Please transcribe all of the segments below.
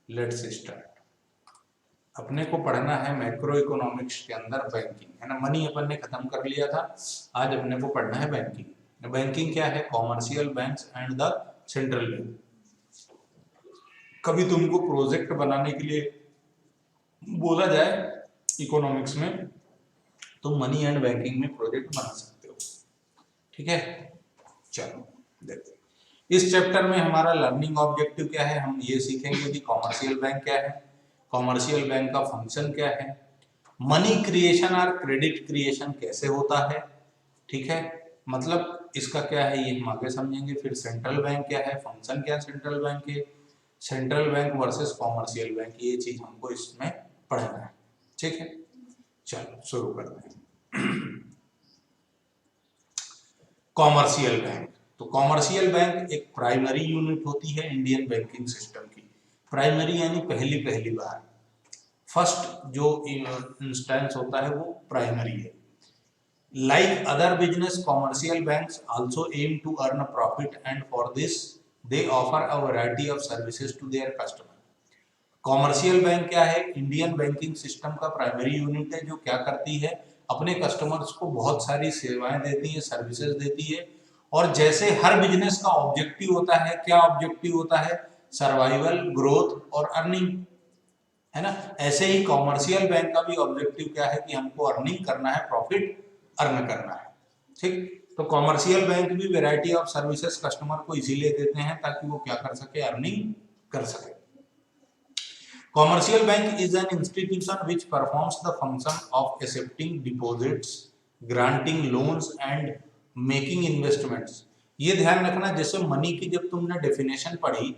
Let's start. अपने को पढ़ना है मैक्रो इकोनॉमिक्स के अंदर बैंकिंग, है ना। मनी अपन ने खत्म कर लिया था, आज अपने को पढ़ना है बैंकिंग। बैंकिंग क्या है? Commercial banks and the central bank. कभी तुमको प्रोजेक्ट बनाने के लिए बोला जाए इकोनॉमिक्स में, तो मनी एंड बैंकिंग में प्रोजेक्ट बना सकते हो, ठीक है। चलो देखो, इस चैप्टर में हमारा लर्निंग ऑब्जेक्टिव क्या है, हम ये सीखेंगे कि कॉमर्शियल बैंक क्या है, कॉमर्शियल बैंक का फंक्शन क्या है, मनी क्रिएशन और क्रेडिट क्रिएशन कैसे होता है, ठीक है। मतलब इसका क्या है ये हम आगे समझेंगे। फिर सेंट्रल बैंक क्या है, फंक्शन क्या है सेंट्रल बैंक के, central bank versus commercial bank, ये चीज हमको इसमें पढ़ना है, ठीक है। चलो शुरू करते हैं। कॉमर्शियल बैंक, तो कॉमर्शियल बैंक एक प्राइमरी यूनिट होती है इंडियन बैंकिंग सिस्टम की। प्राइमरी यानी पहली बार, फर्स्ट जो इंस्टेंस होता है वो प्राइमरी है। Like other business, commercial banks also aim to earn a profit, and for this they offer a variety of services to their customer. Commercial bank क्या है? इंडियन बैंकिंग सिस्टम का primary unit है, जो क्या करती है, अपने कस्टमर्स को बहुत सारी सेवाएं देती है, सर्विसेज देती है। और जैसे हर बिजनेस का ऑब्जेक्टिव होता है, क्या ऑब्जेक्टिव होता है? सर्वाइवल, ग्रोथ और अर्निंग, है ना। ऐसे ही कॉमर्शियल बैंक का भी ऑब्जेक्टिव क्या है कि हमको अर्निंग करना है, प्रॉफिट अर्न करना है, ठीक। तो कॉमर्शियल बैंक भी वैरायटी ऑफ सर्विसेज कस्टमर को इसीलिए देते हैं ताकि वो क्या कर सके, अर्निंग कर सके। Commercial bank is an institution which performs the function of accepting deposits, granting loans and making investments. ये ध्यान रखना, जैसे मनी की जब तुमने डेफिनेशन पढ़ी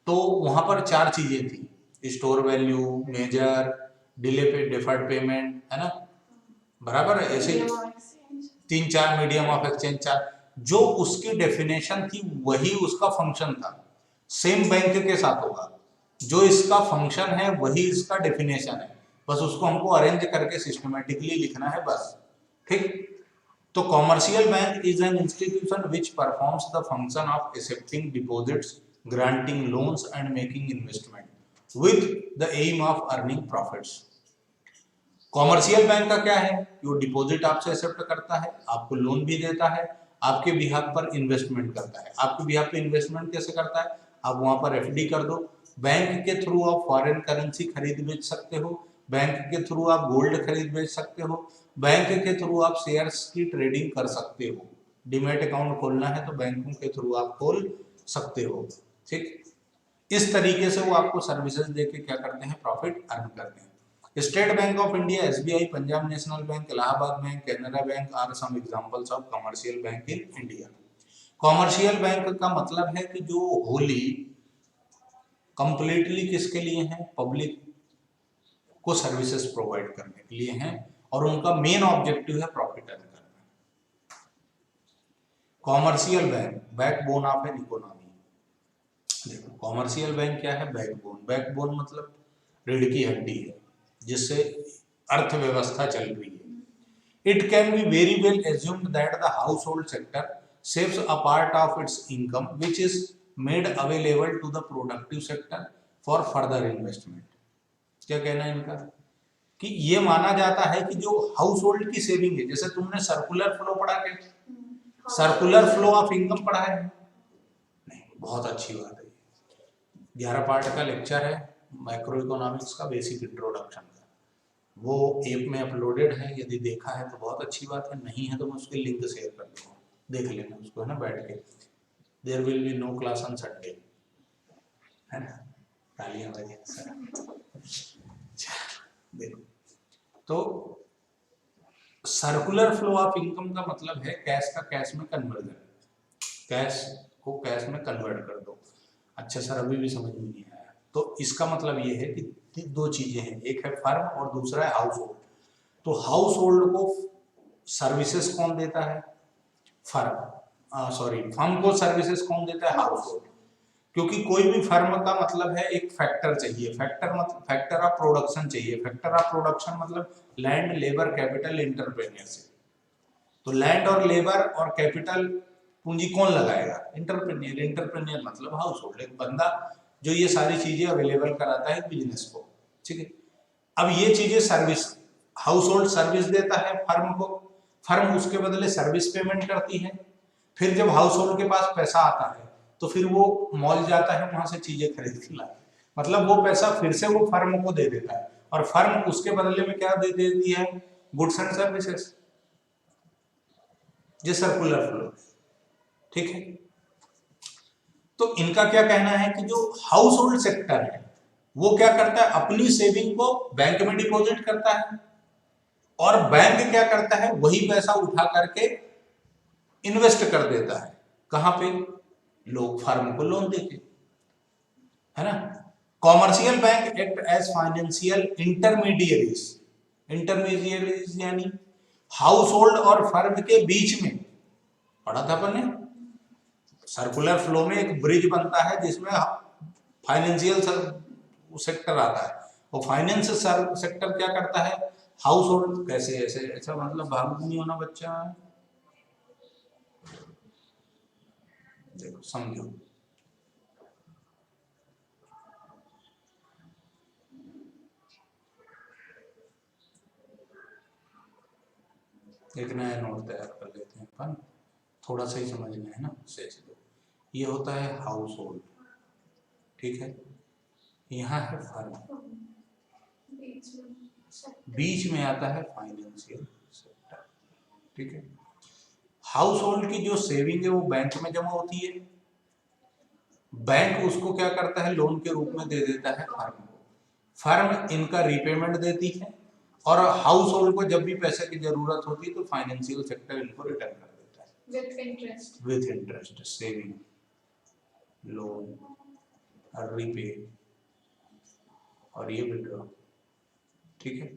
तो वहां पर 4 चीजें थी, स्टोर वैल्यू, मेजर, डिले पे डिफर्ड पेमेंट, है ना, बराबर है। ऐसे 3-4 मीडियम ऑफ एक्सचेंज, 4 जो उसकी डेफिनेशन थी वही उसका फंक्शन था। सेम बैंक के साथ होगा, जो इसका फंक्शन है वही इसका डेफिनेशन है, बस उसको हमको अरेंज करके सिस्टमेटिकली लिखना है बस, ठीक। तो commercial bank is an institution which performs the function of accepting deposits, granting loans and making investment with the aim of earning profits. Commercial bank का क्या है? वो डिपॉजिट आपसे एक्सेप्ट करता है, आपको लोन भी देता है, आपके बिहाफ पर इन्वेस्टमेंट करता है। आपके बिहाफ पे इन्वेस्टमेंट कैसे करता है? आप वहां पर एफडी कर दो, बैंक के थ्रू आप फॉरेन करेंसी खरीद बेच सकते हो, बैंक के थ्रू आप गोल्ड खरीद बेच सकते हो, बैंक के थ्रू आप शेयर्स की ट्रेडिंग कर सकते हो। डीमैट अकाउंट खोलना है तो बैंकों के थ्रू आप खोल सकते हो, ठीक। इस तरीके से वो आपको सर्विसेज देके क्या करते हैं, प्रॉफिट अर्न करते हैं। State Bank of India, SBI, Punjab National Bank, Allahabad bank, Canara bank are some examples of commercial bank in India. Commercial bank का मतलब है कि जो होली कंप्लीटली किसके लिए है, पब्लिक को सर्विसेज प्रोवाइड करने के लिए हैं, और उनका मेन ऑब्जेक्टिव है प्रॉफिट अर्न करना। Commercial bank backbone of an economy. देखो कॉमर्शियल बैंक क्या है, बैकबोन। बैकबोन मतलब रीढ़ की हड्डी है जिससे अर्थव्यवस्था चल रही है। It can be very well assumed that the household sector saves a part of its income which is made available to the productive sector for further investment. क्या कहना है इनका, कि ये माना जाता है कि जो हाउस होल्ड की सेविंग है, जैसे तुमने सर्कुलर फ्लो पढ़ा के, सर्कुलर फ्लो ऑफ इनकम पढ़ा है नहीं, बहुत अच्छी बात है। 11 पार्ट का लेक्चर है मैक्रो इकोनॉमिक्स का, बेसिक इंट्रोडक्शन का, वो ऐप में अपलोडेड है, यदि देखा है तो बहुत अच्छी बात है, नहीं है तो मैं उसके लिंक शेयर कर दूंगा, देख लेना उसको, है ना, बैठ के। There will be no class on Sunday, है ना, तालियां बजाइए। देखो तो सर्कुलर फ्लो ऑफ इनकम का मतलब है कैश का कैश में कन्वर्जन, कैश को कैश में कन्वर्ट कर दो। अच्छा सर अभी भी समझ में नहीं आया, तो इसका मतलब ये है कि 2 चीजें हैं, एक है फर्म और दूसरा है हाउस होल्ड। तो हाउस होल्ड को सर्विसेज कौन देता है, फर्म को सर्विसेज कौन देता है, हाउस होल्ड। क्योंकि कोई भी फर्म का मतलब है एक फैक्टर चाहिए, फैक्टर मतलब फैक्टर ऑफ प्रोडक्शन चाहिए। फैक्टर ऑफ प्रोडक्शन मतलब लैंड, लेबर, कैपिटल, एंटरप्रेन्योरशिप। तो लैंड और लेबर और कैपिटल पूंजी कौन लगाएगा, एंटरप्रेन्योर। एंटरप्रेन्योर मतलब हाउस होल्ड। एक बंदा जो ये सारी चीजें अवेलेबल कराता है बिजनेस को, ठीक है। अब ये चीजें सर्विस, हाउस होल्ड सर्विस देता है फर्म को, फर्म उसके बदले सर्विस पेमेंट करती है। फिर जब हाउस होल्ड के पास पैसा आता है तो फिर वो मॉल जाता है, वहां से चीजें खरीद के लाता है, मतलब वो पैसा फिर से वो फर्म को दे देता है और फर्म उसके बदले में क्या दे देती है, गुड्स एंड सर्विसेज, ये सर्कुलर फ्लो, ठीक है। तो इनका क्या कहना है कि जो हाउस होल्ड सेक्टर है वो क्या करता है, अपनी सेविंग को बैंक में डिपॉजिट करता है और बैंक क्या करता है, वही पैसा उठा करके इन्वेस्ट कर देता है, कहां पे, लोग फर्म को लोन देके, है ना। Commercial bank act as financial intermediaries, intermediaries यानी हाउस होल्ड और फर्म के बीच में, पढ़ा था अपन ने, सर्कुलर फ्लो में एक ब्रिज बनता है जिसमें फाइनेंशियल सेक्टर आता है, और फाइनेंस सेक्टर क्या करता है, हाउस होल्ड, कैसे ऐसे ऐसा, मतलब भावुक नहीं होना बच्चा, देखो समझो, एक नया नोट तैयार कर लेते हैं अपन, थोड़ा सा ही समझना है ना, से ये होता है हाउस होल्ड, ठीक है, यहाँ है फर्म, बीच में आता है फाइनेंशियल सेक्टर, ठीक है। हाउस होल्ड की जो सेविंग है वो बैंक में जमा होती है, बैंक उसको क्या करता है, लोन के रूप में दे देता है फर्म को, फर्म इनका रीपेमेंट देती है और हाउस होल्ड को जब भी पैसे की जरूरत होती है तो फाइनेंशियल सेक्टर इनको रिटर्न कर देता है विथ इंटरेस्ट, सेविंग, लोन और रीपे और ये विड्रॉ, ठीक है।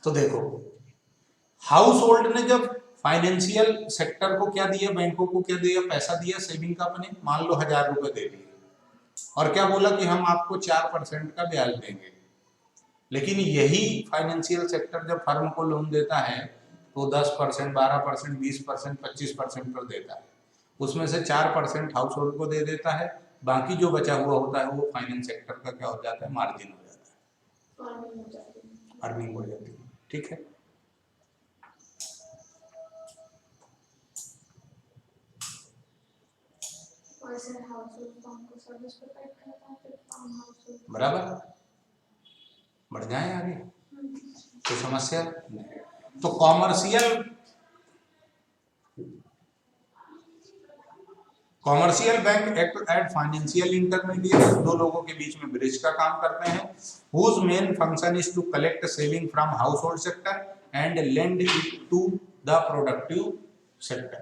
तो देखो हाउस होल्ड ने जब फाइनेंशियल सेक्टर को क्या दिया, बैंकों को क्या दिया, पैसा दिया सेविंग का, अपने मान लो 1000 रुपए दे दिए और क्या बोला कि हम आपको 4% का ब्याज देंगे, लेकिन यही फाइनेंशियल सेक्टर जब फर्म को लोन देता है तो 10%, 12%, 20%, 25% पर देता है, उसमें से 4% हाउस होल्ड को दे देता है, बाकी जो बचा हुआ होता है वो फाइनेंस सेक्टर का क्या हो जाता है, मार्जिन हो जाता है, अर्निंग हो जाती है, ठीक है। बराबर, बढ़ जाए आगे, कोई समस्या नहीं। तो commercial bank act at financial intermediate, दो लोगों के बीच में ब्रिज का काम करते हैं, whose main function is to collect saving from household sector and lend it to the productive sector।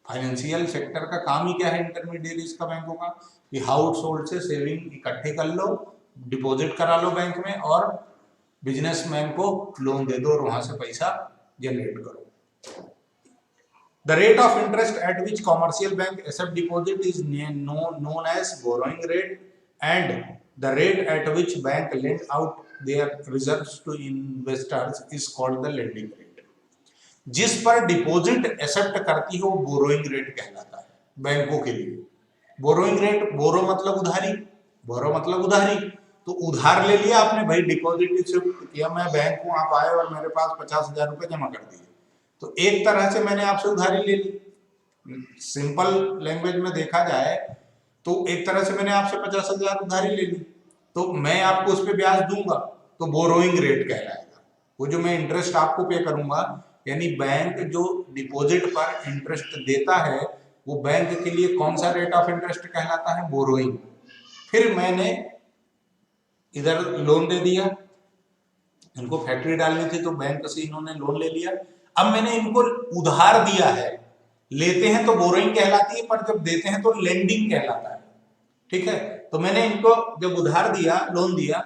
Financial sector का काम ही क्या है, इंटरमीडिएरीज का, बैंकों का, कि हाउस होल्ड से सेविंग इकट्ठे कर लो, डिपॉजिट करा लो बैंक में और बिजनेसमैन को लोन दे दो और वहां से पैसा जनरेट करो। The rate of interest at which commercial bank accept deposit is known as borrowing rate, and the rate at which bank lend out their reserves to investors is called the lending rate। जिस पर deposit accept करती है वो borrowing rate कहलाता है बैंकों के लिए। बोरोइंग रेट, बोरो मतलब उधारी, बोरो मतलब उधारी, तो उधार ले लिया आपने भाई, डिपॉजिट एक्सेप्ट किया, मैं बैंक हूं, आप आए और मेरे पास 50,000 रुपए जमा कर दिए, तो एक तरह से मैंने आपसे उधारी ले ली। सिंपल लैंग्वेज में देखा जाए तो एक तरह से मैंने आपसे 50,000 उधारी ले ली, तो मैं आपको उस पर ब्याज दूंगा, तो बोरोइंग रेट कहलाएगा। वो जो मैं इंटरेस्ट आपको पे करूंगा, यानी बैंक जो डिपॉजिट पर इंटरेस्ट देता है वो बैंक के लिए कौन सा रेट ऑफ इंटरेस्ट कहलाता है, बोरोइंग। फिर मैंने इधर लोन दे दिया, इनको फैक्ट्री डालनी थी तो बैंक से इन्होंने लोन ले लिया, अब मैंने इनको उधार दिया है, लेते हैं तो बोरोइंग कहलाती है, पर जब देते हैं तो लेंडिंग कहलाता है, ठीक है। तो मैंने इनको जब उधार दिया, लोन दिया,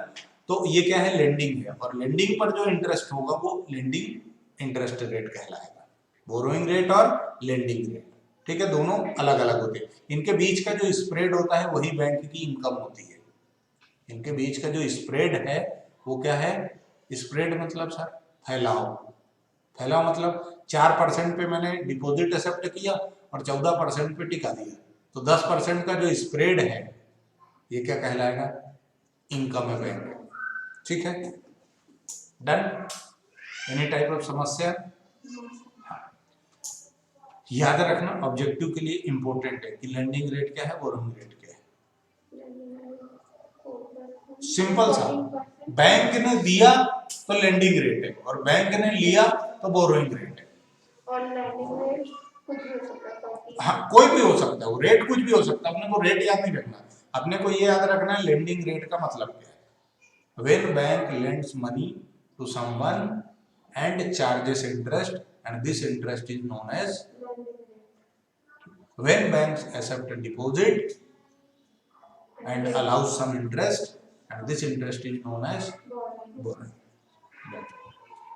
तो ये क्या है, लेंडिंग है, और लेंडिंग पर जो इंटरेस्ट होगा वो लेंडिंग इंटरेस्ट रेट कहलाएगा, बोरोइंग रेट और लेंडिंग रेट, ठीक है, दोनों अलग अलग होते हैं। इनके बीच का जो स्प्रेड होता है वही बैंक की इनकम होती है। इनके बीच का जो स्प्रेड है वो क्या है, स्प्रेड मतलब सर फैलाव, फैलाव मतलब 4% पे मैंने डिपॉजिट एक्सेप्ट किया और 14% पे टिका दिया, तो 10% का जो स्प्रेड है ये क्या कहलाएगा? इनकम है बैंक। ठीक है, डन। एनी टाइप ऑफ समस्या? याद रखना ऑब्जेक्टिव के लिए इंपॉर्टेंट है कि लेंडिंग रेट क्या है, बोरोइंग रेट क्या है। सिंपल सा, बैंक ने दिया तो लेंडिंग रेट है और बैंक ने लिया तो बोरोइंग रेट है। और लेंडिंग रेट कुछ भी हो सकता है। हाँ, कोई भी हो सकता है, वो रेट कुछ भी हो सकता है। अपने को रेट याद नहीं रखना, अपने को ये याद रखना है लेंडिंग रेट का मतलब क्या है। When bank lends money to someone and charges interest, and this interest is known as, when banks accept a deposit and allows some interest, and this interest is known as borrowing.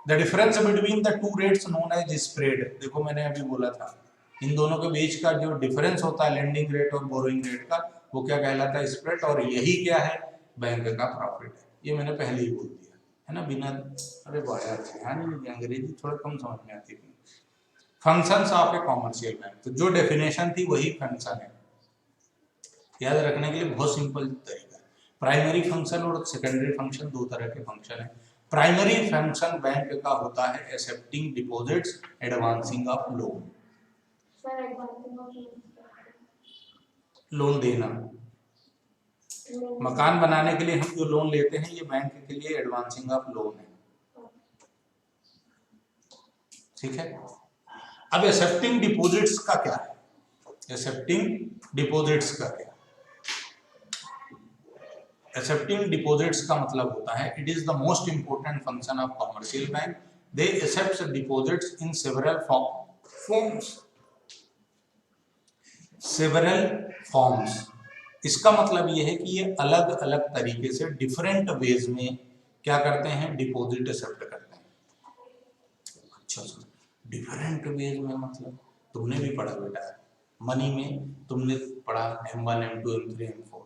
The difference between the two rates known as spread. देखो मैंने अभी बोला था, इन दोनों के बीच का जो difference होता है लेंडिंग रेट और बोरोइंग रेट का, वो क्या कहलाता है? स्प्रेड। और यही क्या है? बैंक का प्रॉफिट है। ये मैंने पहले ही बोल दिया है ना, बिना, अरे वाह ध्यान ही नहीं, अंग्रेजी थोड़ा कम समझ में आती थी। Functions of a commercial bank, तो जो डेफिनेशन थी वही फंक्शन है। याद रखने के लिए बहुत सिंपल तरीका है। प्राइमरी फंक्शन और सेकेंडरी फंक्शन, दो तरह के फंक्शन है। प्राइमरी फंक्शन बैंक का होता है accepting deposits, advancing of loan, loan देना। मकान बनाने के लिए हम जो लोन लेते हैं, ये बैंक के लिए एडवांसिंग ऑफ लोन है। ठीक है, अब एक्सेप्टिंग डिपॉजिट्स का क्या है? एक्सेप्टिंग डिपॉजिट्स का क्या? एक्सेप्टिंग डिपॉजिट्स का मतलब होता है, it is the most important function of commercial bank. They accept deposits in several forms, several forms. इसका मतलब यह है कि ये अलग अलग तरीके से डिफरेंट वेज में क्या करते हैं? डिपॉजिट एक्सेप्ट करते हैं। अच्छा सर, डिफरेंट वेज में मतलब तुमने भी पढ़ा बेटा, मनी में तुमने पढ़ा M1 M2 M3 M4,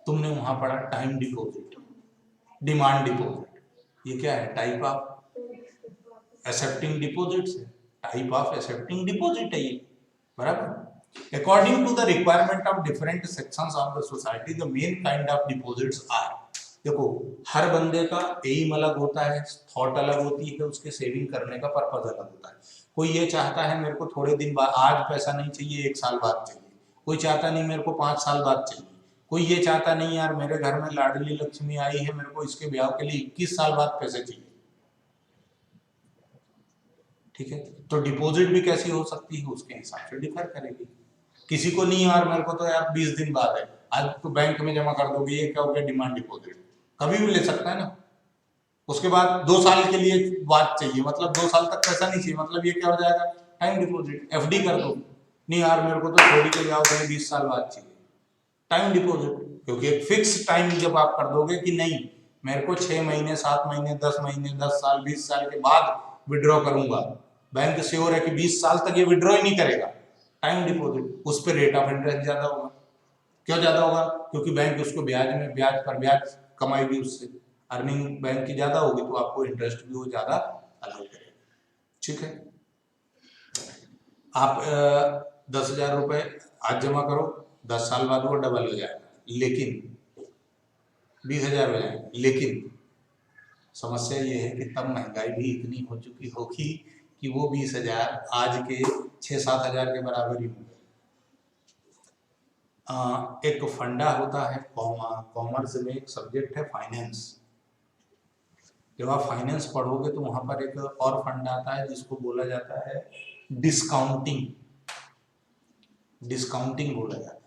तुमने वहां पढ़ा टाइम डिपॉजिट, डिमांड डिपॉजिट। ये क्या है? टाइप ऑफ एक्सेप्टिंग डिपॉजिट्स है, टाइप ऑफ एक्सेप्टिंग डिपॉजिट है ये, बराबर। According to the requirement of different sections of the society, the main kind of deposits are, देखो हर बंदे का एम अलग होता है, थॉट अलग होती है, उसके सेविंग करने का पर्पज अलग होता है। कोई ये चाहता है मेरे को थोड़े दिन बाद, आज पैसा नहीं चाहिए, 1 साल बाद चाहिए। कोई चाहता नहीं मेरे को 5 साल बाद चाहिए। कोई ये चाहता नहीं यार मेरे घर में लाडली लक्ष्मी आई है, मेरे को इसके ब्याह के लिए 21 साल बाद पैसे चाहिए। ठीक है, तो डिपॉजिट भी कैसी हो सकती है, उसके हिसाब से डिफर करेगी। किसी को नहीं यार मेरे को तो यार 20 दिन बाद है, आज तो बैंक में जमा कर दोगे, ये क्या हो गया? डिमांड डिपॉजिट, कभी भी ले सकता है ना। उसके बाद 2 साल के लिए बात चाहिए, मतलब 2 साल तक पैसा नहीं चाहिए, मतलब ये क्या हो जाएगा? Time deposit. एफडी कर दो, नहीं यार मेरे को तो छोड़ी के जाओ कहीं 20 साल बाद चाहिए, टाइम डिपॉजिट। क्योंकि एक फिक्स टाइम जब आप कर दोगे कि नहीं मेरे को 6 महीने 7 महीने 10 महीने 10 साल 20 साल के बाद विड्रॉ करूंगा, बैंक श्योर है कि 20 साल तक ये विड्रॉ ही नहीं करेगा, टाइम डिपॉजिट, उस पर रेट ऑफ इंटरेस्ट ज्यादा होगा। क्यों ज्यादा होगा? क्योंकि बैंक उसको ब्याज में ब्याज पर ब्याज कमाएगी, उससे अर्निंग बैंक की ज्यादा होगी, तो आपको इंटरेस्ट भी वो ज्यादा अलाउ करेगा। ठीक है, आप 10,000 रुपए आज जमा करो, 10 साल बाद वो डबल हो जाएगा, लेकिन 20,000 हो जाएगा। लेकिन समस्या ये है कि तब महंगाई भी इतनी हो चुकी होगी कि वो 20,000 आज के 6-7 हजार के बराबर ही होंगे। एक फंडा होता है कॉमर्स में, एक सब्जेक्ट है फाइनेंस। जब आप फाइनेंस पढ़ोगे तो वहां पर एक और फंडा आता है जिसको बोला जाता है डिस्काउंटिंग, डिस्काउंटिंग बोला जाता है।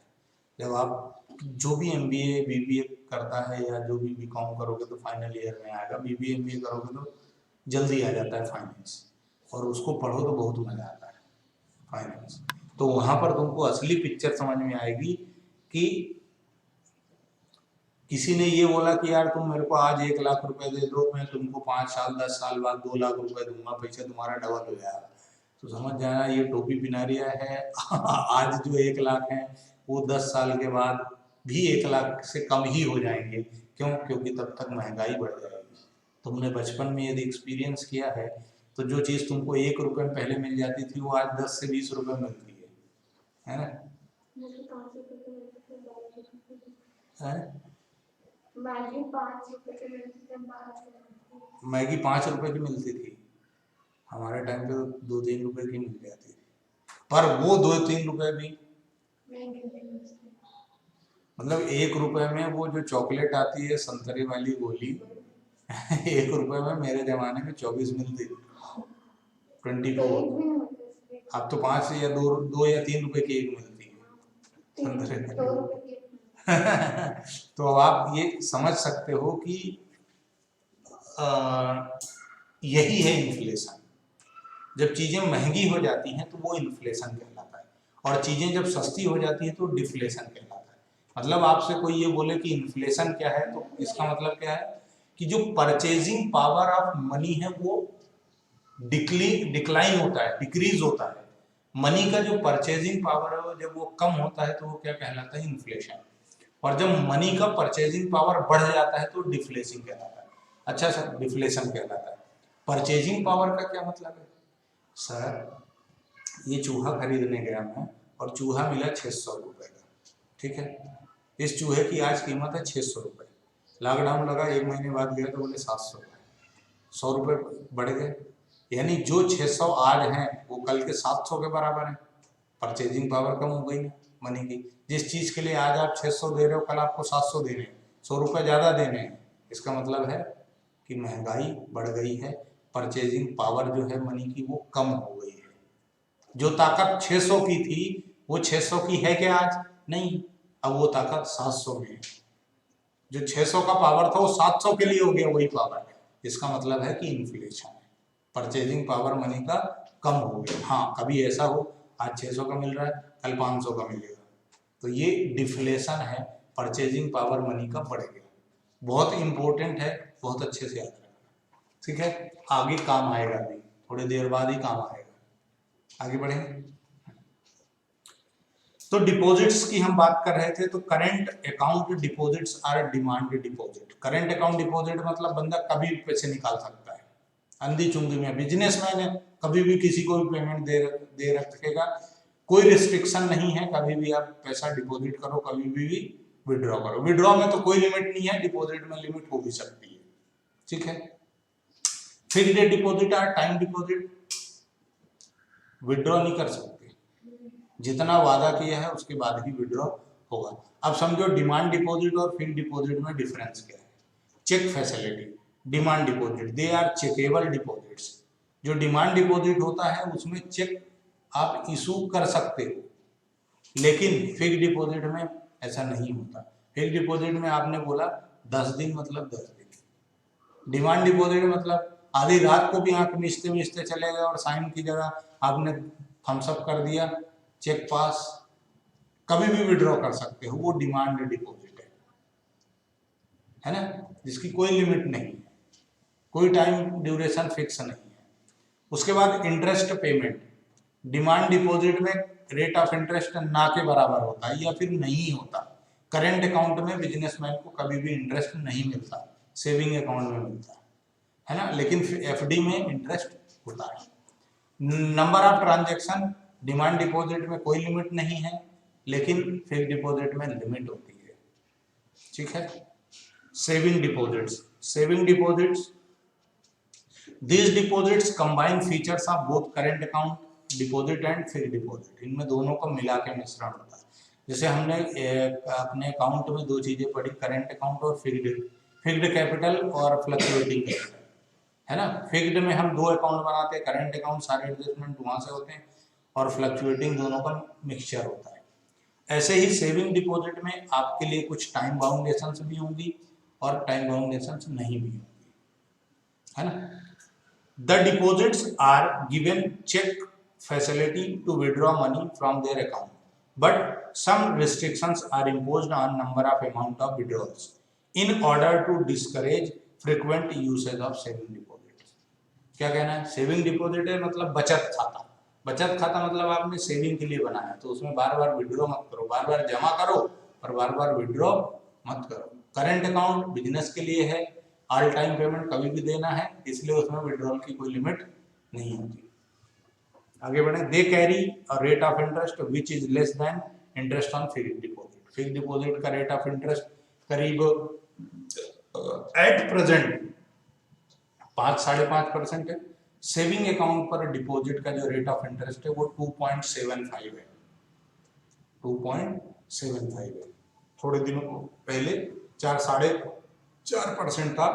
जब आप जो भी MBA BBA करता है या जो भी BCom करोगे तो फाइनल ईयर में आएगा, BBA MBA करोगे तो जल्दी आ जाता है फाइनेंस, और उसको पढ़ो तो बहुत मजा आता है फाइनेंस। तो वहां पर तुमको असली पिक्चर समझ में आएगी कि किसी ने ये बोला कि यार तुम मेरे को आज 1 लाख रुपए दे दो, मैं तुमको 5 साल 10 साल बाद 2 लाख रुपए दूंगा, पैसा तुम्हारा डबल हो जाएगा। तो समझ जाना ये टोपी पिना रिया है। आज जो 1 लाख है वो 10 साल के बाद भी 1 लाख से कम ही हो जाएंगे। क्यों? क्योंकि तब तक महंगाई बढ़ जाएगी। तुमने बचपन में यदि एक्सपीरियंस किया है तो जो चीज़ तुमको 1 रुपए में पहले मिल जाती थी वो आज 10 से 20 रुपए मिलती है ना। है? मैगी 5 रुपए की मिलती है बाहर से। मैगी 5 रुपए की मिलती थी, हमारे टाइम पे तो 2-3 रुपए की मिल जाती थी, पर वो 2-3 रुपए भी महंगी मिलती है। मतलब 1 रुपए में वो जो चॉकलेट आती है संतरे वाली गोली 1 रुपए में मेरे जमाने में 24 मिलती थी, 24। एक भी नहीं मिलती। अब तो 5 या 2 या 3 रुपए की एक मिलती है संतरे 2 वाली। रुपए की। तो अब आप ये समझ सकते हो कि यही है इन्फ्लेशन। जब चीजें महंगी हो जाती हैं तो वो इन्फ्लेशन कहलाता है, और चीजें जब सस्ती हो जाती हैं तो डिफ्लेशन कहलाता है। मतलब आपसे कोई ये बोले कि इन्फ्लेशन क्या है, तो इसका मतलब क्या है कि जो परचेजिंग पावर ऑफ मनी है वो डिक्लाइन होता है, डिक्रीज होता है। मनी का जो परचेजिंग पावर है वो जब वो कम होता है तो वो क्या कहलाता है, इन्फ्लेशन। और जब मनी का परचेजिंग पावर बढ़ जाता है तो डिफ्लेशन कहलाता है। अच्छा सर, डिफ्लेशन कहलाता है। परचेजिंग पावर का क्या मतलब है? सर ये चूहा खरीदने गया मैं और चूहा मिला 600 रुपए का, ठीक है। इस चूहे की आज कीमत है 600 रुपए। लॉकडाउन लगा, 1 महीने बाद गया तो बोले 700 रुपए, 100 रुपए बढ़ गए। यानी जो 600 आज हैं वो कल के 700 के बराबर है। परचेजिंग पावर कम हो गई है मनी की। जिस चीज के लिए आज आप 600 दे रहे हो कल आपको 700 देने हैं, 100 रुपए ज्यादा देने हैं। इसका मतलब है कि महंगाई बढ़ गई है, परचेजिंग पावर जो है मनी की वो कम हो गई है। जो ताकत 600 की थी वो 600 की है क्या आज? नहीं, अब वो ताकत 700 में है। जो 600 का पावर था वो 700 के लिए हो गया वही पावर। इसका मतलब है कि इन्फ्लेशन है, परचेजिंग पावर मनी का कम हो गया। हाँ, कभी ऐसा हो आज 600 का मिल रहा है कल 500 का मिलेगा, तो ये डिफ्लेशन है, परचेजिंग पावर मनी का बढ़ गया। बहुत इंपॉर्टेंट है, बहुत अच्छे से याद रखना, ठीक है। आगे काम आएगा, अभी थोड़ी देर बाद ही काम आएगा। आगे बढ़े तो डिपॉजिट्स की हम बात कर रहे थे। तो current account deposits are demand deposit. Current account deposit मतलब बंदा कभी भी पैसे निकाल सकता है, अंधी चुंगी में। बिजनेसमैन है, कभी भी किसी को भी पेमेंट दे रखेगा, कोई रिस्ट्रिक्शन नहीं है। कभी भी आप पैसा डिपॉजिट करो, कभी भी विड्रॉ करो। विड्रॉ में तो कोई लिमिट नहीं है, डिपॉजिट में लिमिट हो भी सकती है, ठीक है। फिक्स्ड डिपॉजिट और टाइम डिपॉजिट विड्रॉ नहीं कर सकते, जितना वादा किया है उसके बाद ही विड्रॉ होगा। अब समझो डिमांड डिपॉजिट और फिक्स्ड डिपॉजिट में डिफरेंस क्या है। Cheque facility, demand deposit, they are checkable deposits. जो डिमांड डिपॉजिट होता है उसमें चेक आप इशू कर सकते हो, लेकिन फिक्स्ड डिपॉजिट में ऐसा नहीं होता। फिक्स्ड डिपॉजिट में आपने बोला 10 दिन मतलब 10 दिन। डिमांड डिपॉजिट मतलब आधी रात को भी आंख मिचते मिचते चले गए और साइन की जगह आपने थम्स अप कर दिया, चेक पास, कभी भी विड्रॉ कर सकते हो। वो डिमांड डिपॉजिट है ना, जिसकी कोई लिमिट नहीं है, कोई टाइम ड्यूरेशन फिक्स नहीं है। उसके बाद इंटरेस्ट पेमेंट। डिमांड डिपॉजिट में रेट ऑफ इंटरेस्ट ना के बराबर होता है या फिर नहीं होता। करेंट अकाउंट में बिजनेसमैन को कभी भी इंटरेस्ट नहीं मिलता, सेविंग अकाउंट में मिलता है ना, लेकिन एफडी में इंटरेस्ट होता है। Number of transaction, demand deposit में कोई लिमिट नहीं है, लेकिन फिक्स्ड डिपॉजिट में लिमिट होती है, ठीक है। Saving deposits, saving deposits, these deposits combine features of both current account deposit and fixed deposit. इनमें दोनों का मिला के मिश्रण होता है। जैसे हमने अपने अकाउंट में दो चीजें पढ़ी, करंट अकाउंट और फिक्स्ड कैपिटल और फ्लक्चुएटिंग कैपिटल, है ना। फिक्स्ड में हम दो अकाउंट बनाते हैं, करंट अकाउंट सारे एडजस्टमेंट वहां से होते हैं, और फ्लक्चुएटिंग दोनों का मिक्सचर होता है। ऐसे ही सेविंग डिपॉजिट में आपके लिए कुछ टाइम बाउंडेशंस भी होंगी और टाइम बाउंडेशंस नहीं भी होंगी, है ना। The deposits are given check facility to withdraw money from their account, but some restrictions are imposed on number of amount of withdrawals in order to discourage frequent usage of saving deposits. क्या कहना है? Saving deposit है मतलब बचत खाता। बचत खाता मतलब आपने सेविंग के लिए बनाया, तो उसमें बार बार विड्रॉ मत करो, बार बार जमा करो और बार बार विड्रॉ मत करो। करंट अकाउंट बिजनेस के लिए है, ऑल टाइम पेमेंट कभी भी देना है, इसलिए उसमें विड्रॉल की कोई लिमिट नहीं होती। आगे बढ़े। They carry a rate of interest which is less than interest on fixed deposit. Fixed deposit का रेट ऑफ इंटरेस्ट करीब एट प्रेजेंट 5-5.5% है। सेविंग अकाउंट पर डिपॉजिट का जो रेट ऑफ इंटरेस्ट है वो 2.75 है, 2.75 है। थोड़े दिनों पहले 4-4.5% था,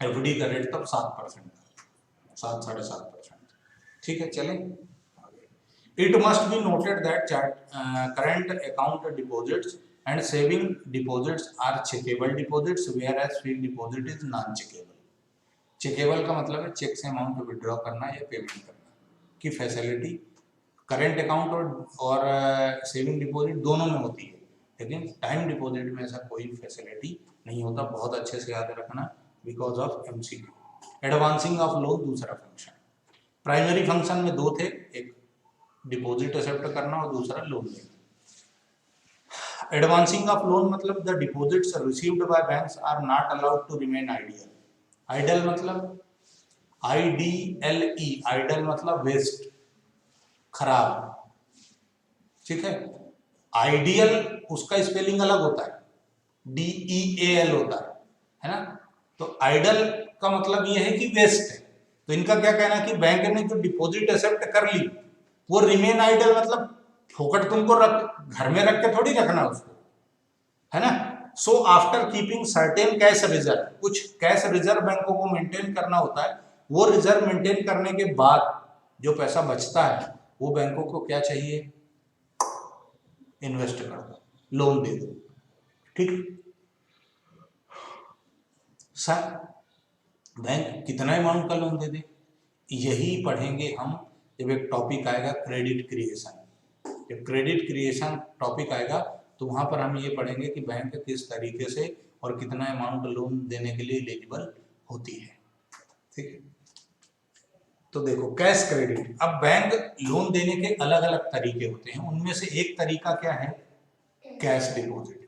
एफडी का रेट तब 7% था, 7-7.5%। ठीक है, चलें आगे। It must be noted that current account deposits and saving deposits are checkable deposits whereas fixed deposit is non checkable. Checkable का मतलब है चेक से अमाउंट विड्रॉ करना या पेमेंट करना की फैसिलिटी करंट अकाउंट और सेविंग डिपॉजिट दोनों में होती है, लेकिन टाइम डिपॉजिट में ऐसा कोई फैसिलिटी नहीं होता। बहुत अच्छे से याद रखना because of MCQ. Advancing of loan दूसरा फंक्शन, प्राइमरी फंक्शन में दो थे, एक डिपॉजिट एक्सेप्ट करना और दूसरा लोन लेना। एडवांसिंग ऑफ लोन मतलब the deposits received by banks are not allowed to remain ideal. Idle मतलब IDLE, आइडल मतलब वेस्ट, खराब। ठीक है, आइडियल उसका स्पेलिंग अलग होता है, DEAL होता है ना। तो आइडल का मतलब ये है कि वेस्ट है। तो इनका क्या कहना है कि बैंक ने जो डिपॉजिट एक्सेप्ट कर ली वो रिमेन आइडल, मतलब फोकट तुमको रख घर में रख के थोड़ी रखना उसको, है ना। So after keeping certain cash reserve, कुछ कैश रिजर्व बैंकों को मेंटेन करना होता है। वो रिजर्व मेंटेन करने के बाद जो पैसा बचता है वो बैंकों को क्या चाहिए, इन्वेस्ट कर दो, लोन दे दो। ठीक सर, बैंक कितना अमाउंट का लोन दे दे, यही पढ़ेंगे हम जब एक टॉपिक आएगा क्रेडिट क्रिएशन। जब क्रेडिट क्रिएशन टॉपिक आएगा तो वहां पर हम ये पढ़ेंगे कि बैंक किस तरीके से और कितना अमाउंट लोन देने के लिए एलिजिबल होती है। ठीक है, तो देखो कैश क्रेडिट। अब बैंक लोन देने के अलग अलग तरीके होते हैं, उनमें से एक तरीका क्या है, cash deposit,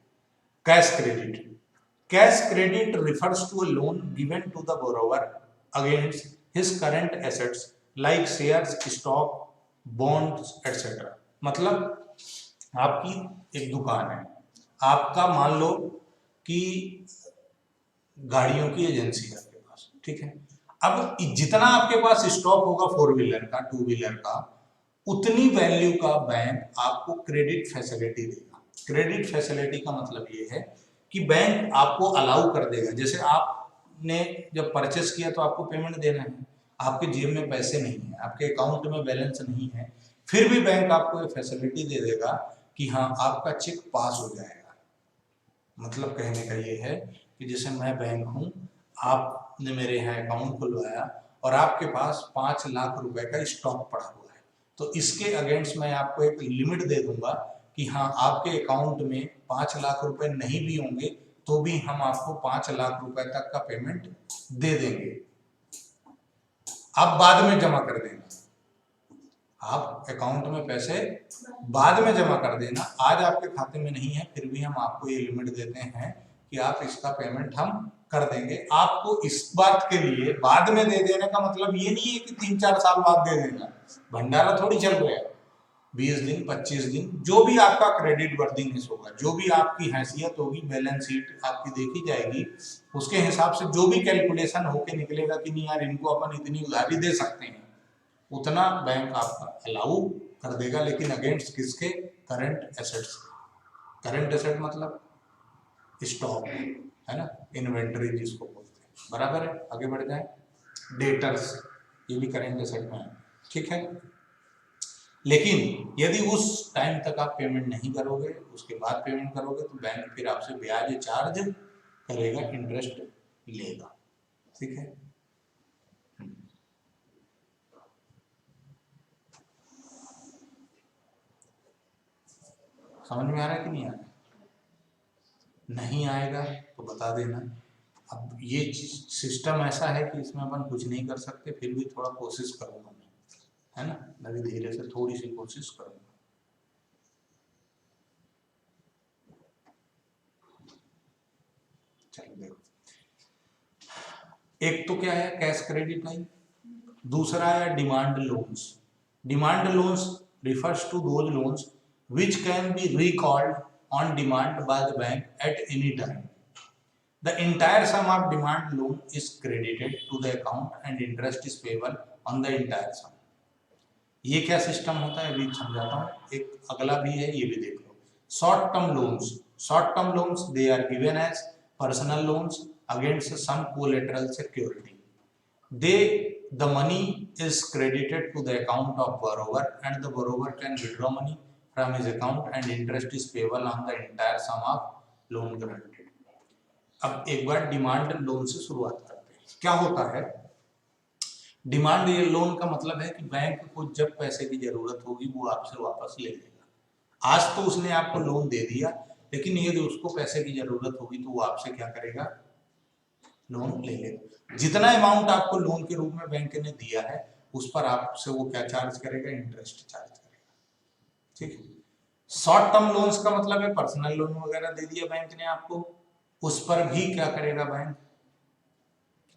cash credit. Cash credit refers to a loan given to the borrower against his current assets like shares, stock, bonds, etc. मतलब आपकी एक दुकान है, आपका मान लो कि गाड़ियों की एजेंसी है आपके पास, ठीक है। अब जितना आपके पास स्टॉक होगा 4 व्हीलर का, 2 व्हीलर का, उतनी वैल्यू का बैंक आपको क्रेडिट फैसिलिटी देगा। क्रेडिट फैसिलिटी का मतलब ये है कि बैंक आपको अलाउ कर देगा, जैसे आपने जब परचेस किया तो आपको पेमेंट देना है, आपके जेब में पैसे नहीं है, आपके अकाउंट में बैलेंस नहीं है, फिर भी बैंक आपको ये फैसिलिटी दे देगा कि हाँ आपका चेक पास हो जाएगा। मतलब कहने का ये है कि जैसे मैं बैंक हूँ, आपने मेरे यहाँ अकाउंट खुलवाया और आपके पास 5 लाख रुपए का स्टॉक पड़ा हुआ है, तो इसके अगेंस्ट मैं आपको एक लिमिट दे दूंगा कि हाँ आपके अकाउंट में 5 लाख रुपए नहीं भी होंगे तो भी हम आपको 5 लाख रुपए तक का पेमेंट दे देंगे, आप बाद में जमा कर देना। आप अकाउंट में पैसे बाद में जमा कर देना, आज आपके खाते में नहीं है फिर भी हम आपको ये लिमिट देते हैं कि आप इसका पेमेंट हम कर देंगे। आपको इस बात के लिए बाद में दे देने का मतलब ये नहीं है कि 3-4 साल बाद दे देना, भंडारा थोड़ी चल रहा है। 20 दिन 25 दिन जो भी आपका क्रेडिट वर्दिनेस होगा, जो भी आपकी हैसियत होगी, बैलेंस शीट आपकी देखी जाएगी, उसके हिसाब से जो भी कैलकुलेशन होके निकलेगा कि नहीं यार इनको अपन इतनी उधारी दे सकते हैं, उतना बैंक आपका अलाउ कर देगा, लेकिन अगेंस्ट किसके, करंट एसेट्स। करंट एसेट मतलब स्टॉक है ना, इन्वेंटरी जिसको बोलते हैं, बराबर है। आगे बढ़ जाए, डेटर्स ये भी करंट एसेट में है, ठीक है। लेकिन यदि उस टाइम तक आप पेमेंट नहीं करोगे, उसके बाद पेमेंट करोगे तो बैंक फिर आपसे ब्याज चार्ज करेगा, इंटरेस्ट लेगा, ठीक है। समझ में आ रहा है कि नहीं आ रहा? नहीं आएगा तो बता देना। अब ये सिस्टम ऐसा है कि इसमें अपन कुछ नहीं कर सकते, फिर भी थोड़ा कोशिश करूंगा मैं, है ना, मैं भी धीरे से थोड़ी सी कोशिश करूंगा। चलो देखो, एक तो क्या है कैश क्रेडिट लाइन, दूसरा है demand loans. Demand loans refers to those loans which can be recalled on demand by the bank at any time. The entire sum of demand loan is credited to the account and interest is payable on the entire sum. ये क्या system होता है अभी समझाता हूँ. एक अगला भी है, ये भी देख लो. Short term loans they are given as personal loans against some collateral security. The money is credited to the account of borrower and the borrower can withdraw money from his account and interest is payable on the entire sum of loan granted. अब एक बार demand loan से शुरुआत करते हैं. क्या होता है demand loan का मतलब है कि बैंक को जब पैसे की जरूरत होगी वो आपसे वापस ले लेगा. आज तो उसने आपको लोन दे दिया, लेकिन यदि उसको पैसे की जरूरत होगी तो वो आपसे क्या करेगा, लोन ले लेगा. जितना अमाउंट आपको लोन के रूप में बैंक ने दिया है उस पर आपसे वो क्या चार्ज करेगा, इंटरेस्ट चार्ज करेगा. ठीक है. शॉर्ट टर्म लोन्स का मतलब है पर्सनल लोन वगैरह दे दिया बैंक ने आपको, उस पर भी क्या करेगा बैंक,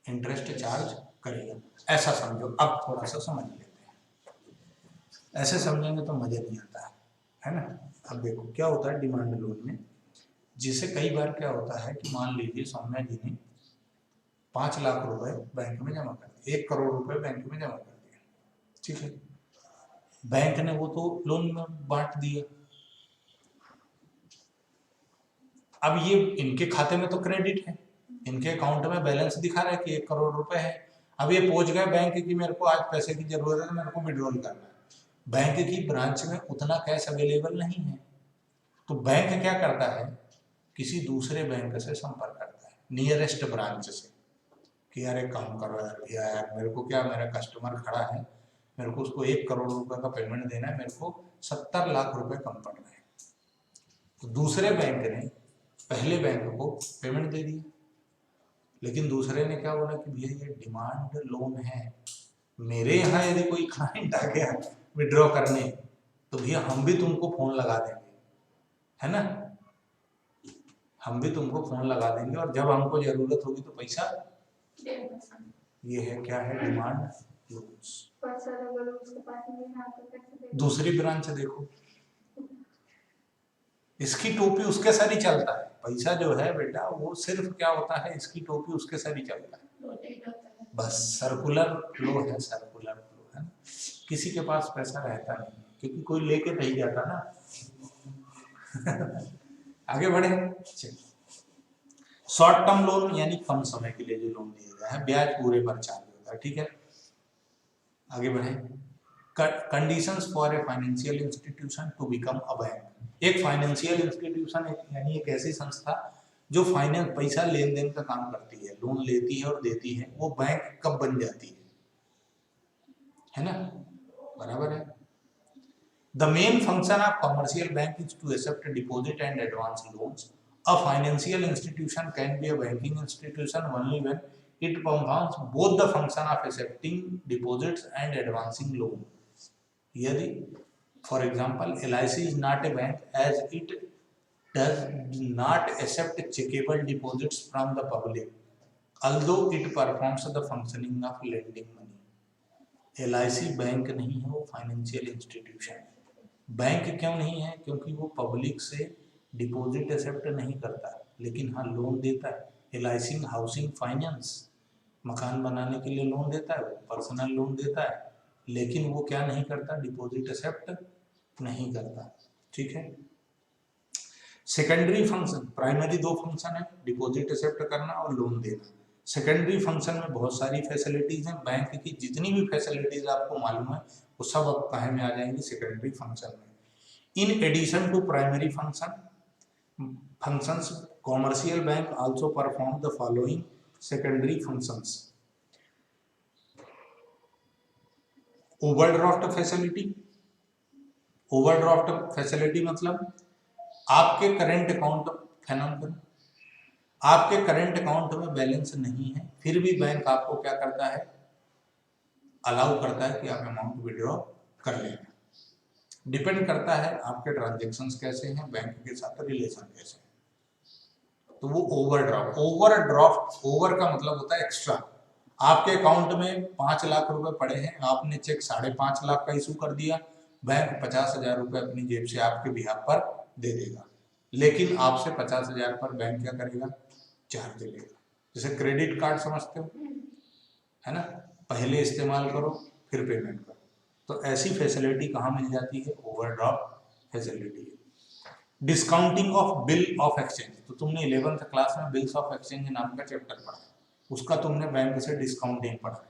इंटरेस्ट चार्ज करेगा. ऐसा समझो. अब थोड़ा सा समझ लेते हैं. ऐसे समझेंगे तो मजा नहीं आता है ना. अब देखो क्या होता है डिमांड लोन में. जिसे कई बार क्या होता है कि मान लीजिए सौम्या जी ने 5 लाख रुपए बैंक में जमा कर दिए, 1 करोड़ रुपए बैंक में जमा कर दिए. ठीक है. बैंक ने वो तो लोन में बांट दिया. अब ये इनके खाते में तो क्रेडिट है, इनके अकाउंट में बैलेंस दिखा रहा है कि 1 करोड़ रुपए है. अब ये पहुंच गए बैंक की मेरे को आज पैसे की जरूरत है, मेरे को विड्रॉल करना है. बैंक की ब्रांच में उतना कैश अवेलेबल नहीं है, तो बैंक क्या करता है, किसी दूसरे बैंक से संपर्क करता है, नियरेस्ट ब्रांच से, कि यार एक काम करो यार भैया, यार मेरे को क्या, मेरा कस्टमर खड़ा है, मेरे को उसको 1 करोड़ रुपए का पेमेंट देना है, मेरे को 70 लाख रुपए कम पड़ रहे हैं. तो दूसरे बैंक ने पहले बैंक को पेमेंट दे दिया, लेकिन दूसरे ने क्या बोला कि भैया ये डिमांड लोन है, मेरे यहाँ यदि कोई क्लाइंट आ गया विड्रॉ करने तो भैया हम भी तुमको फोन लगा देंगे, है ना, हम भी तुमको फोन लगा देंगे और जब हमको जरूरत होगी तो पैसा. ये है क्या है डिमांड लोन्स. दूसरी ब्रांच देखो, इसकी टोपी उसके सर ही चलता है. पैसा जो है बेटा वो सिर्फ क्या होता है, इसकी टोपी उसके सर ही चलता है. बस सर्कुलर फ्लो है, सर्कुलर फ्लो है. किसी के पास पैसा रहता नहीं क्योंकि कोई लेके नहीं जाता ना. आगे बढ़े. शॉर्ट टर्म लोन यानी कम समय के लिए जो लोन दिया गया है, ब्याज पूरे पर चार्ज होता है. ठीक है. आगे बढ़े. Conditions for a financial institution to become a bank. एक फाइनेंशियल इंस्टीट्यूशन यानी एक ऐसी संस्था जो फाइनेंस पैसा लेन देन का काम करती है, लोन लेती है और देती है, वो बैंक कब बन जाती है ना, बराबर है. The main function of commercial bank is to accept deposit and advance loans. A financial institution can be a banking institution only when it performs both the function of accepting deposits and advancing loan. यदि for example LIC is not a bank as it does not accept checkable deposits from the public, although it performs the functioning of lending money. LIC bank नहीं है, वो financial institution है. Bank क्यों नहीं है, क्योंकि वो पब्लिक से डिपॉजिट एक्सेप्ट नहीं करता, लेकिन हाँ लोन देता है. LIC हाउसिंग फाइनेंस, मकान बनाने के लिए लोन देता है, पर्सनल लोन देता है, लेकिन वो क्या नहीं करता, डिपॉजिट एक्सेप्ट नहीं करता. ठीक है. सेकेंडरी फंक्शन, प्राइमरी 2 फंक्शन है, डिपॉजिट एक्सेप्ट करना और लोन देना. सेकेंडरी फंक्शन में बहुत सारी फैसिलिटीज हैं. बैंक की जितनी भी फैसिलिटीज आपको मालूम है वो सब अब कहे में आ जाएंगी, सेकेंडरी फंक्शन में. In addition to primary functions, commercial bank also perform the following secondary functions. Overdraft facility. Overdraft facility मतलब आपके करंट अकाउंट, आपके करंट अकाउंट में बैलेंस नहीं है, फिर भी बैंक आपको क्या करता है, अलाउ करता है कि आप अमाउंट विड्रॉ कर लें. डिपेंड करता है आपके ट्रांजैक्शंस कैसे हैं, बैंक के साथ रिलेशन कैसे हैं. तो वो ओवरड्राफ्ट. ओवर का मतलब होता है एक्स्ट्रा. आपके अकाउंट में 5 लाख रुपए पड़े हैं, आपने चेक 5.5 लाख का इशू कर दिया, बैंक 50,000 रुपए अपनी जेब से आपके बिहाफ पर दे देगा. लेकिन आपसे 50,000 पर बैंक क्या करेगा, चार्ज लेगा। जैसे क्रेडिट कार्ड समझते हो, है ना, पहले इस्तेमाल करो फिर पेमेंट करो। तो ऐसी फैसिलिटी कहाँ मिल जाती है, overdraft facility. Discounting of bill of exchange, तो तुमने 11th क्लास में बिल्स ऑफ एक्सचेंज नाम का चैप्टर पढ़ा, उसका तुमने बैंक से डिस्काउंटिंग पढ़ा है।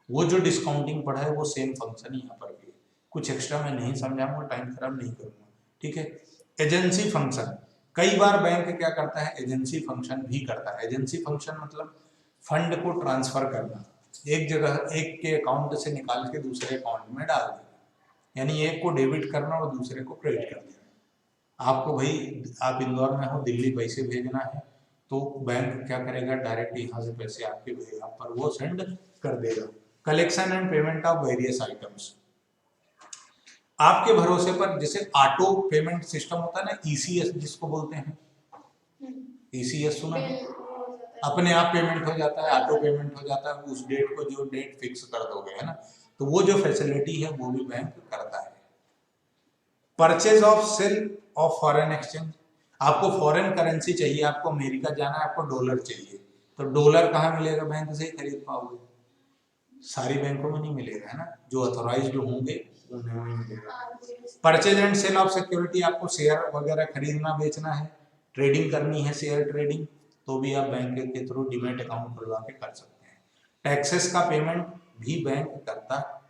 वो जो डिस्काउंटिंग पढ़ा है वो सेम फंक्शन यहाँ पर भी है। कुछ एक्स्ट्रा मैं नहीं समझाऊंगा, टाइम खराब नहीं करूंगा, ठीक है। एजेंसी फंक्शन, कई बार बैंक क्या करता है, एजेंसी फंक्शन भी करता है। एजेंसी फंक्शन मतलब फंड को ट्रांसफर करना, एक जगह एक के अकाउंट से निकाल के दूसरे अकाउंट में डाल देना, यानी एक को डेबिट करना और दूसरे को क्रेडिट कर देना। आपको भाई, आप इंदौर में हो, दिल्ली पैसे भेजना है, तो बैंक क्या करेगा, डायरेक्ट यहाँ से पैसे आपके यहाँ पर वो सेंड कर देगा। Collection and payment of various items, आपके भरोसे पर जैसे ऑटो पेमेंट सिस्टम होता है ना, ईसीएस जिसको बोलते हैं, ईसीएस सुना है, अपने आप पेमेंट हो जाता है, ऑटो पेमेंट हो जाता है, उस डेट को जो डेट फिक्स कर दोगे, है ना, तो वो जो फैसिलिटी है वो भी बैंक करता है। Purchase of sale of foreign exchange, आपको फॉरेन करेंसी चाहिए, आपको अमेरिका जाना है, आपको डॉलर चाहिए, तो डॉलर कहाँ मिलेगा, बैंक से ही खरीद पाओगे, सारी बैंकों में नहीं मिलेगा, है ना, जो अथोराइज्ड होंगे उन्हें ही मिलेगा। Purchase and sale of security, आपको शेयर वगैरह खरीदना बेचना है, ट्रेडिंग करनी है, शेयर ट्रेडिंग, तो भी आप बैंक के थ्रू डीमैट अकाउंट खुलवा के कर सकते हैं। टैक्सेस का पेमेंट भी बैंक करता है।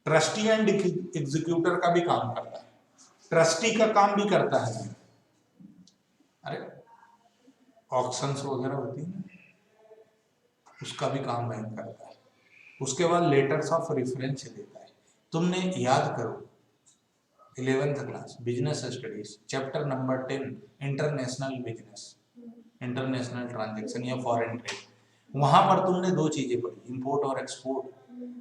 ट्रस्टी एंड एग्जीक्यूटर का भी काम करता है, ट्रस्टी का काम भी करता है। अरे ऑक्शंस वगैरह होती है ना, उसका भी काम बैंक करता है। उसके बाद लेटर्स ऑफ रेफरेंस देता है। तुमने याद करो 11th class business studies chapter number 10 international business, international transaction या फॉरेन ट्रेड, वहां पर तुमने दो चीजें पढ़ी, इंपोर्ट और एक्सपोर्ट।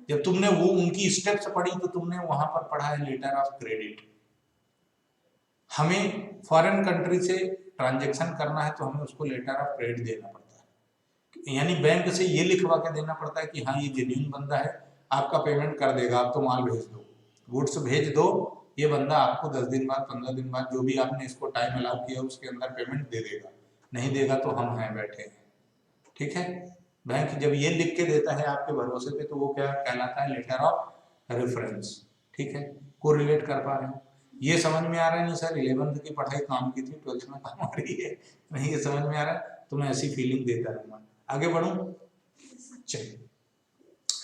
जब तुमने वो उनकी स्टेप्स पढ़ी तो तुमने वहां पर पढ़ा है लेटर ऑफ क्रेडिट। हमें फॉरेन कंट्री से ट्रांजैक्शन करना है तो हमें उसको लेटर ऑफ क्रेडिट देना पड़ता है, यानी बैंक से ये लिखवा के देना पड़ता है कि हाँ ये जेन्युइन बंदा है, आपका पेमेंट कर देगा, आप तो माल भेज दो, गुड्स भेज दो, ये बंदा आपको 10 दिन बाद 15 दिन बाद जो भी आपने इसको टाइम अलाउ किया उसके अंदर पेमेंट दे देगा, नहीं देगा तो हम हैं बैठे हैं, ठीक है। बैंक जब ये लिख के देता है आपके भरोसे पे तो वो क्या कहलाता है, लेटर ऑफ रेफरेंस, ठीक है। कोरिलेट कर पा रहे हो, ये समझ में आ रहा है नहीं सर 11th की पढ़ाई काम की थी, 12th में काम आ रही है, नहीं ये समझ में आ रहा है तो मैं ऐसी फीलिंग देता रहूंगा। आगे बढ़ूं, चलिए।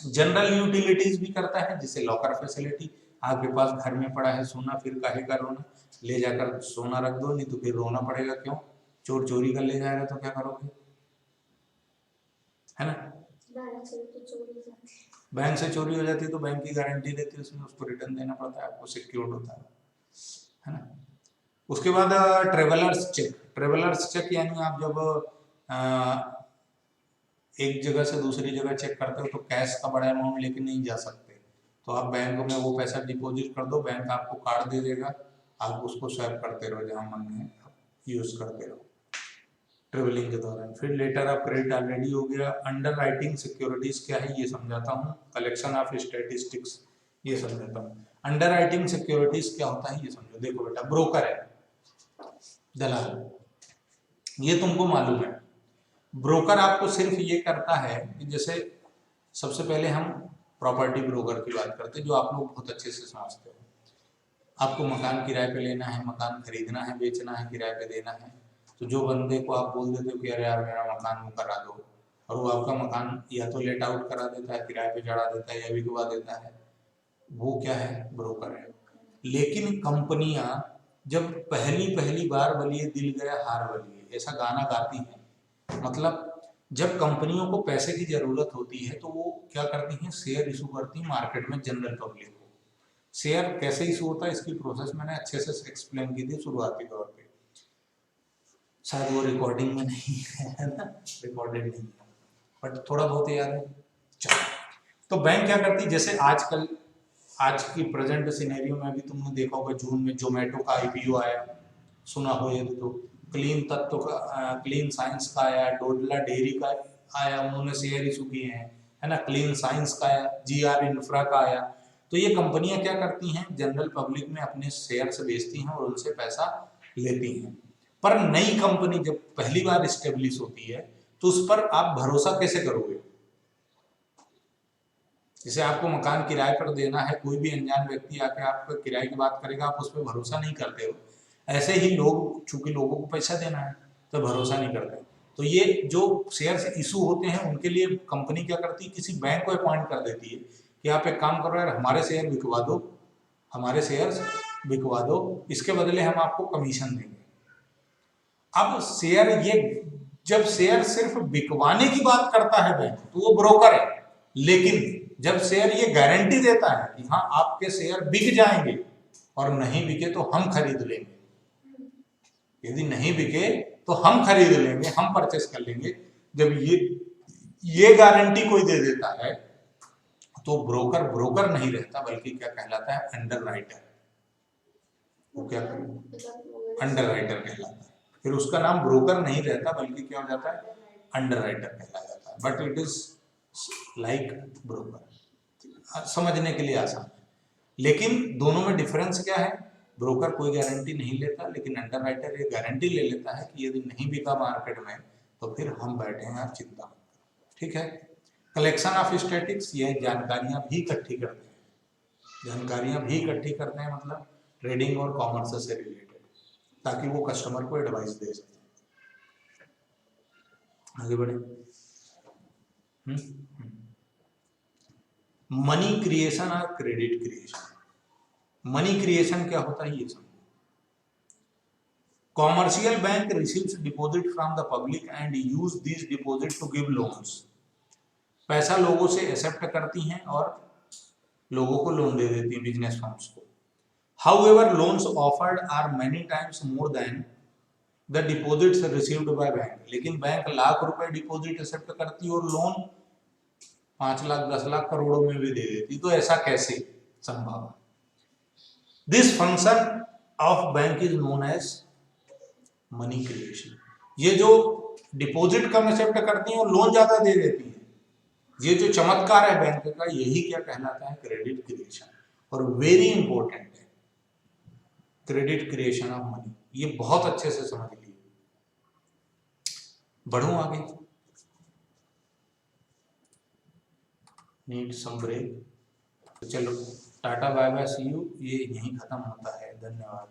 जनरल यूटिलिटीज भी करता है, जिसे लॉकर फैसिलिटी, आपके पास घर में पड़ा है सोना, फिर काहे का रोना, ले जाकर सोना रख दो, नहीं तो फिर रोना पड़ेगा, क्यों, चोर चोरी कर ले जाएगा तो क्या करोगे, है ना। बैंक से चोरी हो जाती है तो बैंक की गारंटी रहती है, उसमें उसको रिटर्न देना पड़ता है, आपको सिक्योर्ड होता है ना। उसके बाद ट्रेवलर्स चेक, ट्रेवलर्स चेक यानी आप जब एक जगह से दूसरी जगह चेक करते हो तो कैश का बड़ा अमाउंट लेके नहीं जा सकते, तो आप बैंक में वो पैसा डिपॉजिट कर दो, बैंक आपको कार्ड दे देगा, आप उसको स्वैप करते रहो जहाँ मन है यूज करते रहो ट्रेवलिंग के दौरान। फिर लेटर ऑफ क्रेडिट ऑलरेडी हो गया। अंडर राइटिंग सिक्योरिटीज क्या है ये समझाता हूँ, कलेक्शन ऑफ स्टेटिस्टिक्स ये समझाता हूँ। अंडर राइटिंग सिक्योरिटीज क्या होता है ये समझो। देखो बेटा, ब्रोकर है, दलाल, ये तुमको मालूम है। ब्रोकर आपको सिर्फ ये करता है कि जैसे सबसे पहले हम प्रॉपर्टी ब्रोकर की बात करते हैं, जो आप लोग बहुत अच्छे से समझते हो। आपको मकान किराए पे लेना है, मकान खरीदना है, बेचना है, किराए पे देना है, तो जो बंदे को आप बोल देते हो कि अरे यार मेरा मकान वो करा दो, और वो आपका मकान या तो लेट आउट करा देता है, किराए पे चढ़ा देता है या बिकवा देता है, वो क्या है, ब्रोकर है। लेकिन कंपनियां जब पहली पहली बार बलिए दिल गया हार बलिए, ऐसा गाना गाती हैं, मतलब जब कंपनियों को पैसे की जरूरत होती है तो वो क्या करती हैं, शेयर इशू करती हैं मार्केट में जनरल पब्लिक को। शेयर कैसे इशू होता है इसकी प्रोसेस मैंने अच्छे से एक्सप्लेन की थी शुरुआती तौर पे, शायद वो रिकॉर्डिंग में नहीं है ना, रिकॉर्डेड नहीं है, बट थोड़ा बहुत याद है। चलो, तो बैंक क्या करती है, जैसे आजकल आज की प्रेजेंट सिनेरियो में भी तुमने देखा होगा, जून में जोमेटो का आईपीओ आया, सुना हो ये तो। क्लीन तत्व का, क्लीन साइंस का आया, डोडला डेयरी का आया, उन्होंने शेयर इशू किए हैं, है ना, क्लीन साइंस का आया, GR इंफ्रा का आया। तो ये कंपनियां क्या करती हैं, जनरल पब्लिक में अपने शेयर्स बेचती हैं और उनसे पैसा लेती हैं। पर नई कंपनी जब पहली बार स्टेब्लिश होती है तो उस पर आप भरोसा कैसे करोगे? जैसे आपको मकान किराए पर देना है, कोई भी अनजान व्यक्ति आके आपको किराए की बात करेगा, आप उस पर भरोसा नहीं करते हो। ऐसे ही लोग, चूंकि लोगों को पैसा देना है तो भरोसा नहीं करते। तो ये जो शेयर्स इशू होते हैं उनके लिए कंपनी क्या करती है, किसी बैंक को अपॉइंट कर देती है कि आप एक काम करो यार, हमारे शेयर बिकवा दो, हमारे शेयर्स बिकवा दो, इसके बदले हम आपको कमीशन देंगे। अब शेयर, ये जब शेयर सिर्फ बिकवाने की बात करता है बैंक, तो वो ब्रोकर है। लेकिन जब शेयर ये गारंटी देता है कि हाँ आपके शेयर बिक जाएंगे और नहीं बिके तो हम खरीद लेंगे, यदि नहीं बिके तो हम खरीद लेंगे, हम परचेस कर लेंगे, जब ये गारंटी कोई दे देता है तो ब्रोकर ब्रोकर नहीं रहता, बल्कि क्या कहलाता है, अंडर राइटर। वो क्या अंडर राइटर कहलाता है। फिर उसका नाम ब्रोकर नहीं रहता, बल्कि क्या हो जाता है, अंडर राइटर कहला जाता है। But it is like broker, समझने के लिए आसान है। लेकिन दोनों में डिफरेंस क्या है, ब्रोकर कोई गारंटी नहीं लेता, लेकिन अंडर राइटर ये गारंटी ले लेता है कि यदि नहीं बिका मार्केट में तो फिर हम बैठे हैं, आप चिंता मत करो। ठीक है। कलेक्शन ऑफ स्टैटिक्स, ये जानकारियां भी इकट्ठी करते हैं, जानकारियां भी इकट्ठी करते हैं, मतलब ट्रेडिंग और कॉमर्स से रिलेटेड, ताकि वो कस्टमर को एडवाइस दे सके। आगे बढ़े। मनी क्रिएशन और क्रेडिट क्रिएशन। मनी क्रिएशन क्या होता है ये समझो। Commercial bank receives deposit from the public and use this deposit to give loans. पैसा लोगों से एक्सेप्ट करती हैं और लोगों को लोन दे देती हैं, बिजनेस फर्म्स को। However, loans offered are many times more than the deposits received by bank. लेकिन बैंक लाख रुपए डिपॉजिट एक्सेप्ट करती है और लोन 5 लाख 10 लाख करोड़ों में भी दे देती, तो ऐसा कैसे संभव? This function of bank is known as money creation. ये जो डिपॉजिट कम एक्सेप्ट करती है और लोन ज्यादा दे देती है, ये जो चमत्कार है बैंक का, यही क्या कहलाता है, क्रेडिट क्रिएशन। और वेरी इंपॉर्टेंट है क्रेडिट क्रिएशन ऑफ मनी, ये बहुत अच्छे से समझ लीजिए। बढ़ूं आगे, नीड सम ब्रेक। चलो tata bye bye see you, ये यहीं खत्म होता है। धन्यवाद।